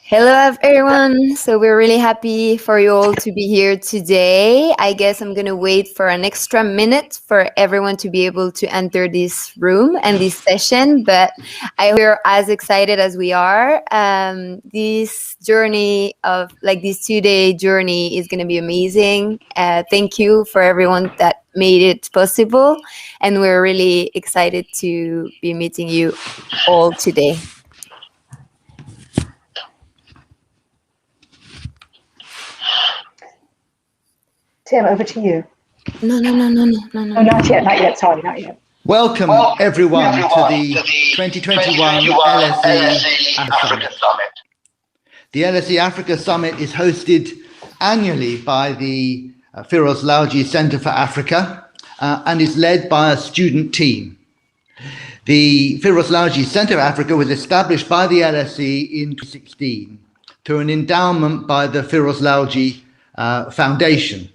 Hello, everyone. So we're really happy for you all to be here today. I guess I'm going to wait for an extra minute for everyone to be able to enter this room and this session. But I hope you're as excited as we are. This journey of this 2-day journey is going to be amazing. Thank you for everyone that made it possible. And we're really excited to be meeting you all today. Tim, over to you. No. Oh, not yet. Sorry, not yet. Welcome everyone to the 2021 LSE Africa Summit. The LSE Africa Summit is hosted annually by the Firoz Lalji Center for Africa and is led by a student team. The Firoz Lalji Center for Africa was established by the LSE in 2016 through an endowment by the Firoz Lalji Foundation.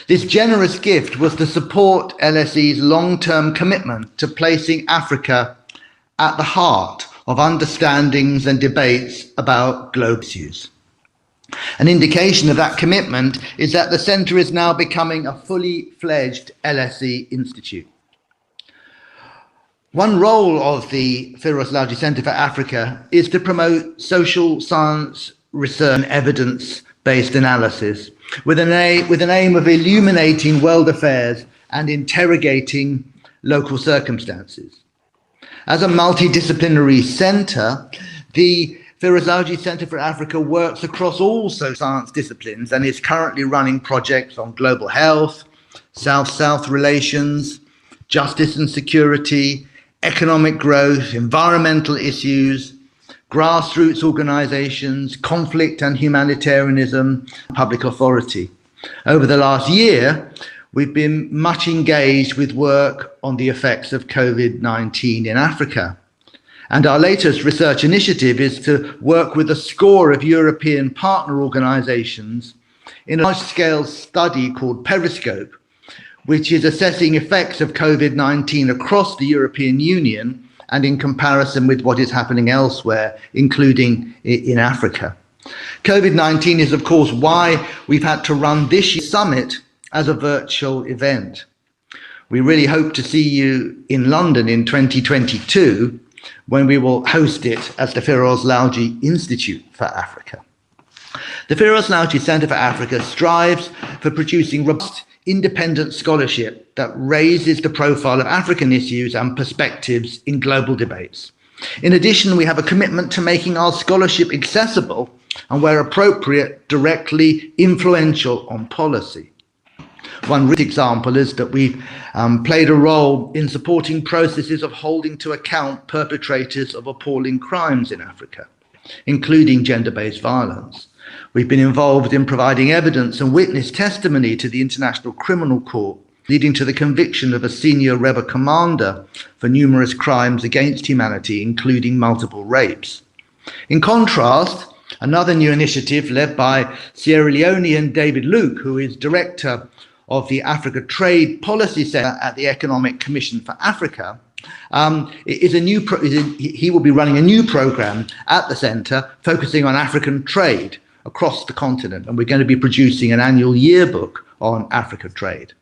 This generous gift was to support LSE's long-term commitment to placing Africa at the heart of understandings and debates about global issues. An indication of that commitment is that the centre is now becoming a fully fledged LSE Institute. One role of the Firoz Lalji Centre for Africa is to promote social science research and evidence-based analysis with an aim of illuminating world affairs and interrogating local circumstances. As a multidisciplinary centre, the Firoz Lalji Centre for Africa works across all social science disciplines and is currently running projects on global health, South-South relations, justice and security, economic growth, environmental issues, grassroots organizations, conflict and humanitarianism, public authority. Over the last year, we've been much engaged with work on the effects of COVID-19 in Africa. And our latest research initiative is to work with a score of European partner organizations in a large-scale study called Periscope, which is assessing effects of COVID-19 across the European Union and in comparison with what is happening elsewhere, including in Africa. COVID-19 is, of course, why we've had to run this year's summit as a virtual event. We really hope to see you in London in 2022, when we will host it as the Firoz Lalji Institute for Africa. The Firoz Lalji Center for Africa strives for producing robust, independent scholarship that raises the profile of African issues and perspectives in global debates. In addition, we have a commitment to making our scholarship accessible and, where appropriate, directly influential on policy. One recent example is that we've played a role in supporting processes of holding to account perpetrators of appalling crimes in Africa, including gender-based violence. We've been involved in providing evidence and witness testimony to the International Criminal Court, leading to the conviction of a senior rebel commander for numerous crimes against humanity, including multiple rapes. In contrast, another new initiative led by Sierra Leonean David Luke, who is director of the Africa Trade Policy Center at the Economic Commission for Africa, he will be running a new program at the center focusing on African trade across the continent, and we're going to be producing an annual yearbook on Africa trade.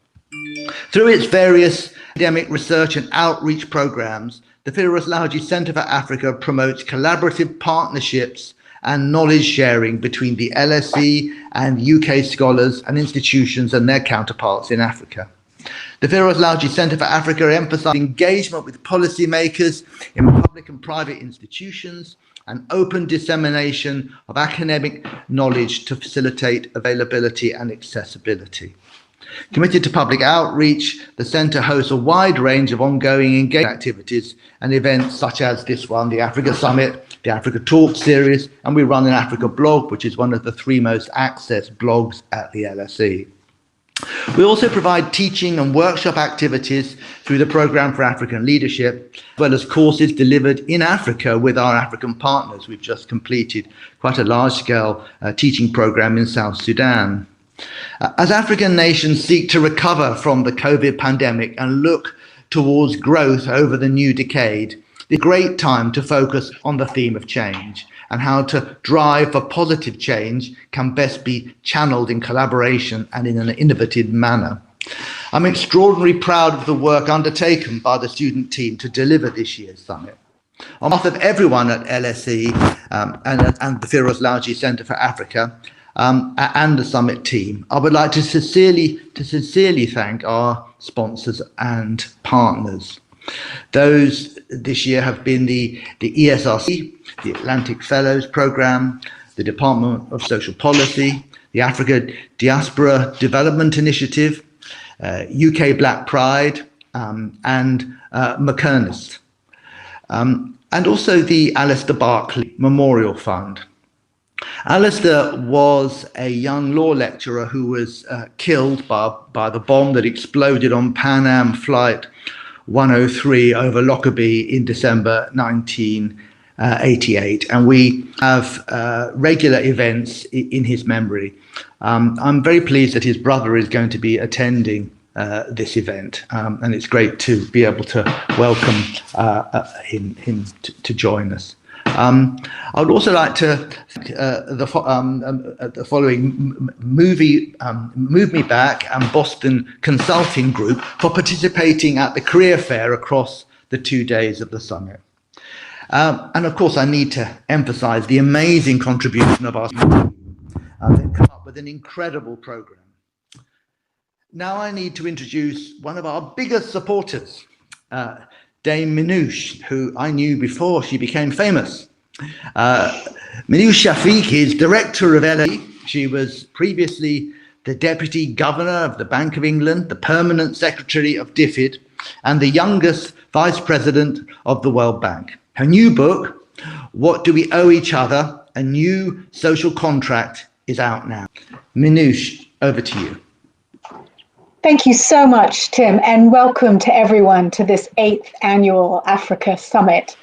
Through its various academic research and outreach programs, the Firoz Lalji Center for Africa promotes collaborative partnerships and knowledge sharing between the LSE and UK scholars and institutions and their counterparts in Africa. The Firoz Lalji Center for Africa emphasizes engagement with policymakers in public and private institutions and open dissemination of academic knowledge to facilitate availability and accessibility. Committed to public outreach, the Centre hosts a wide range of ongoing engagement activities and events such as this one, the Africa Summit, the Africa Talk series, and we run an Africa blog, which is one of the 3 most accessed blogs at the LSE. We also provide teaching and workshop activities through the Programme for African Leadership, as well as courses delivered in Africa with our African partners. We've just completed quite a large-scale teaching programme in South Sudan. As African nations seek to recover from the COVID pandemic and look towards growth over the new decade, a great time to focus on the theme of change and how to drive for positive change can best be channeled in collaboration and in an innovative manner. I'm extraordinarily proud of the work undertaken by the student team to deliver this year's summit. On behalf of everyone at LSE and the Firoz Lalji Centre for Africa and the summit team, I would like to sincerely thank our sponsors and partners. Those this year have been the ESRC, the Atlantic Fellows Programme, the Department of Social Policy, the Africa Diaspora Development Initiative, UK Black Pride, and McErnest, and also the Alistair Barclay Memorial Fund. Alistair was a young law lecturer who was killed by the bomb that exploded on Pan Am Flight 103 over Lockerbie in December 1988, and we have regular events in his memory. I'm very pleased that his brother is going to be attending this event, and it's great to be able to welcome him to join us. I would also like to thank the following Move Me Back and Boston Consulting Group for participating at the career fair across the 2 days of the summit. And of course, I need to emphasize the amazing contribution of our team. They've come up with an incredible program. Now I need to introduce one of our biggest supporters, Dame Minouche, who I knew before she became famous. Minouche Shafik is director of LSE. She was previously the deputy governor of the Bank of England, the permanent secretary of DFID, and the youngest vice president of the World Bank. Her new book, What Do We Owe Each Other? A New Social Contract, is out now. Minouche, over to you. Thank you so much, Tim, and welcome to everyone to this 8th annual Africa Summit.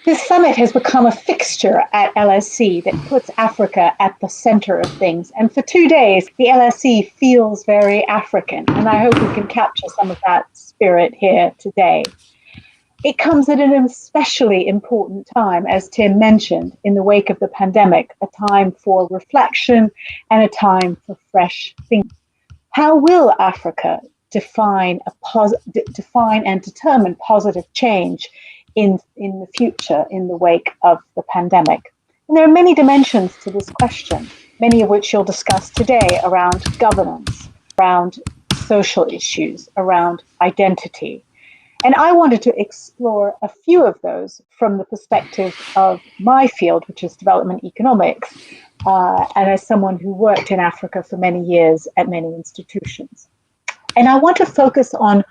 This summit has become a fixture at LSE that puts Africa at the center of things. And for 2 days, the LSE feels very African, and I hope we can capture some of that spirit here today. It comes at an especially important time, as Tim mentioned, in the wake of the pandemic, a time for reflection and a time for fresh thinking. How will Africa define and determine positive change in the future in the wake of the pandemic? And there are many dimensions to this question, many of which you'll discuss today around governance, around social issues, around identity. And I wanted to explore a few of those from the perspective of my field, which is development economics, and as someone who worked in Africa for many years at many institutions. And I want to focus on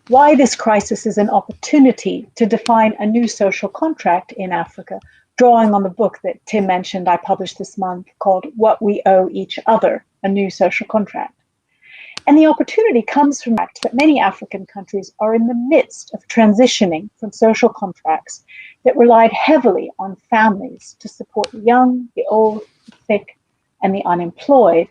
why this crisis is an opportunity to define a new social contract in Africa, drawing on the book that Tim mentioned I published this month called What We Owe Each Other, A New Social Contract. And the opportunity comes from the fact that many African countries are in the midst of transitioning from social contracts that relied heavily on families to support the young, the old, the sick, and the unemployed,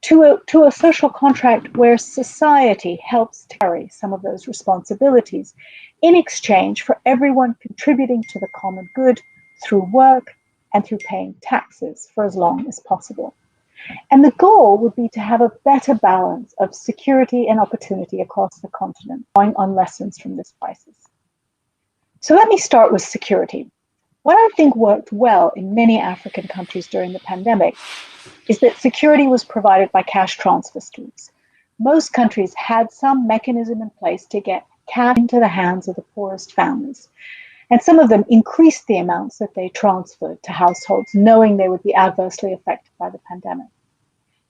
to a social contract where society helps carry some of those responsibilities in exchange for everyone contributing to the common good through work and through paying taxes for as long as possible. And the goal would be to have a better balance of security and opportunity across the continent, drawing on lessons from this crisis. So let me start with security. What I think worked well in many African countries during the pandemic is that security was provided by cash transfer schemes. Most countries had some mechanism in place to get cash into the hands of the poorest families. And some of them increased the amounts that they transferred to households, knowing they would be adversely affected by the pandemic.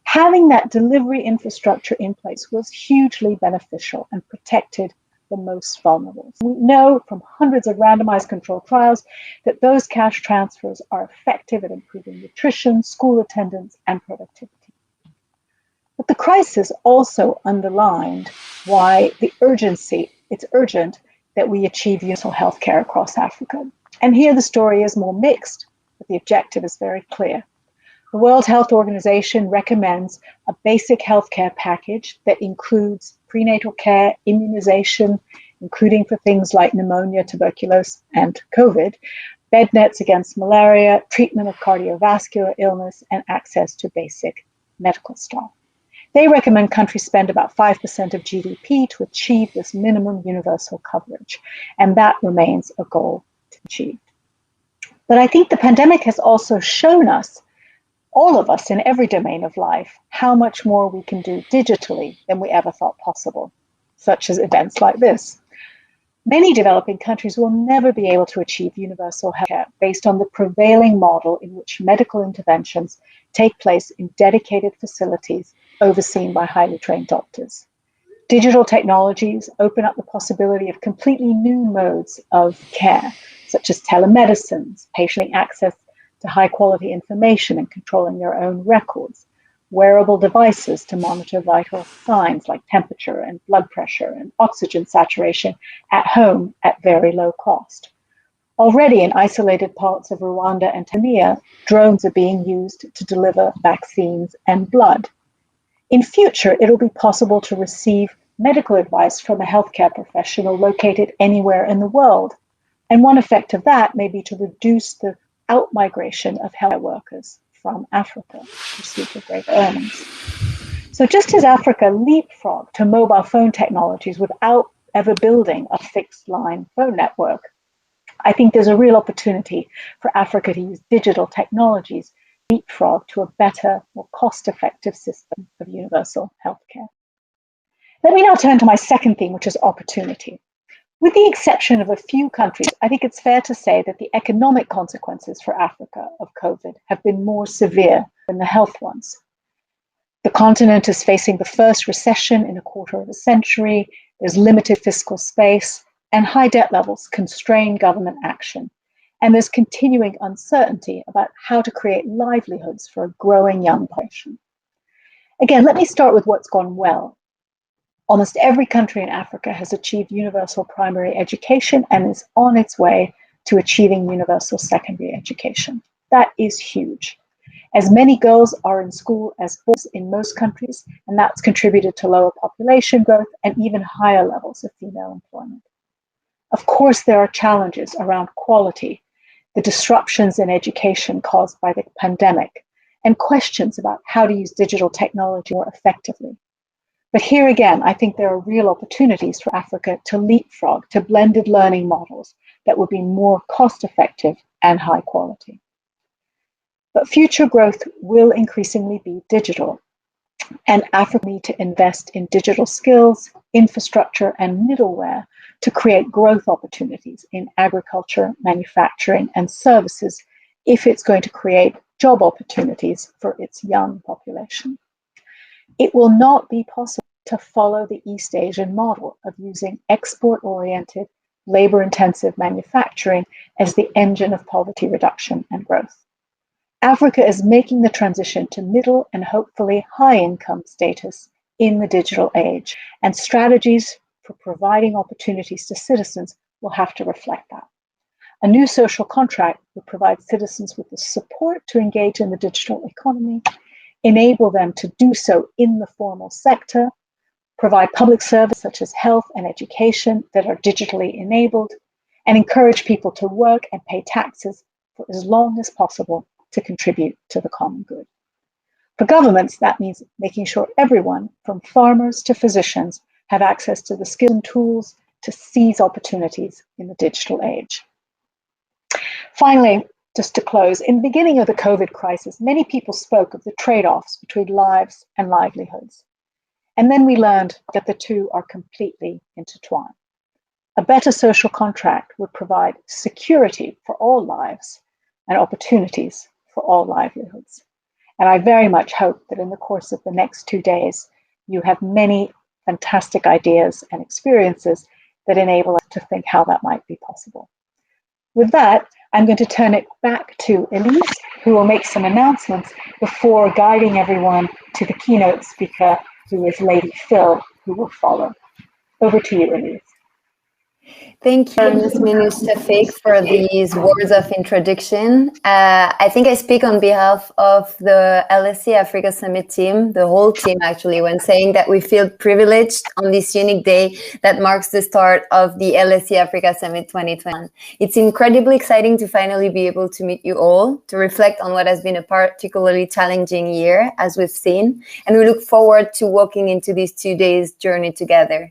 Having that delivery infrastructure in place was hugely beneficial and protected the most vulnerable. We know from hundreds of randomized controlled trials that those cash transfers are effective at improving nutrition, school attendance, and productivity. But the crisis also underlined why it's urgent that we achieve universal health care across Africa. And here the story is more mixed, but the objective is very clear. The World Health Organization recommends a basic healthcare package that includes prenatal care, immunization, including for things like pneumonia, tuberculosis, and COVID, bed nets against malaria, treatment of cardiovascular illness, and access to basic medical staff. They recommend countries spend about 5% of GDP to achieve this minimum universal coverage, and that remains a goal to achieve. But I think the pandemic has also shown us, all of us in every domain of life, how much more we can do digitally than we ever thought possible, such as events like this. Many developing countries will never be able to achieve universal healthcare based on the prevailing model in which medical interventions take place in dedicated facilities overseen by highly trained doctors. Digital technologies open up the possibility of completely new modes of care, such as telemedicine, patient access to high-quality information and controlling their own records, wearable devices to monitor vital signs like temperature and blood pressure and oxygen saturation at home at very low cost. Already in isolated parts of Rwanda and Tanzania, drones are being used to deliver vaccines and blood. In future, it'll be possible to receive medical advice from a healthcare professional located anywhere in the world. And one effect of that may be to reduce the out-migration of healthcare workers from Africa, which seek greater earnings. So just as Africa leapfrogged to mobile phone technologies without ever building a fixed line phone network, I think there's a real opportunity for Africa to use digital technologies leapfrog to a better, more cost-effective system of universal healthcare. Let me now turn to my second theme, which is opportunity. With the exception of a few countries, I think it's fair to say that the economic consequences for Africa of COVID have been more severe than the health ones. The continent is facing the first recession in a quarter of a century, there's limited fiscal space, and high debt levels constrain government action. And there's continuing uncertainty about how to create livelihoods for a growing young population. Again, let me start with what's gone well. Almost every country in Africa has achieved universal primary education and is on its way to achieving universal secondary education. That is huge. As many girls are in school as boys in most countries, and that's contributed to lower population growth and even higher levels of female employment. Of course, there are challenges around quality, the disruptions in education caused by the pandemic, and questions about how to use digital technology more effectively. But here again, I think there are real opportunities for Africa to leapfrog to blended learning models that will be more cost-effective and high quality. But future growth will increasingly be digital, and Africa needs to invest in digital skills, infrastructure, and middleware to create growth opportunities in agriculture, manufacturing, and services if it's going to create job opportunities for its young population. It will not be possible to follow the East Asian model of using export-oriented, labor-intensive manufacturing as the engine of poverty reduction and growth. Africa is making the transition to middle and hopefully high-income status in the digital age, and strategies for providing opportunities to citizens will have to reflect that. A new social contract would provide citizens with the support to engage in the digital economy, enable them to do so in the formal sector, provide public services such as health and education that are digitally enabled, and encourage people to work and pay taxes for as long as possible to contribute to the common good. For governments, that means making sure everyone, from farmers to physicians, have access to the skills and tools to seize opportunities in the digital age. Finally, just to close, in the beginning of the COVID crisis, many people spoke of the trade-offs between lives and livelihoods. And then we learned that the two are completely intertwined. A better social contract would provide security for all lives and opportunities for all livelihoods. And I very much hope that in the course of the next 2 days, you have many fantastic ideas and experiences that enable us to think how that might be possible. With that, I'm going to turn it back to Elise, who will make some announcements before guiding everyone to the keynote speaker, who is Lady Phil, who will follow. Over to you, Elise. Thank you, Baroness Minouche Shafik, for these words of introduction. I think I speak on behalf of the LSE Africa Summit team, the whole team actually, when saying that we feel privileged on this unique day that marks the start of the LSE Africa Summit 2021. It's incredibly exciting to finally be able to meet you all, to reflect on what has been a particularly challenging year, as we've seen, and we look forward to walking into these 2 days journey together.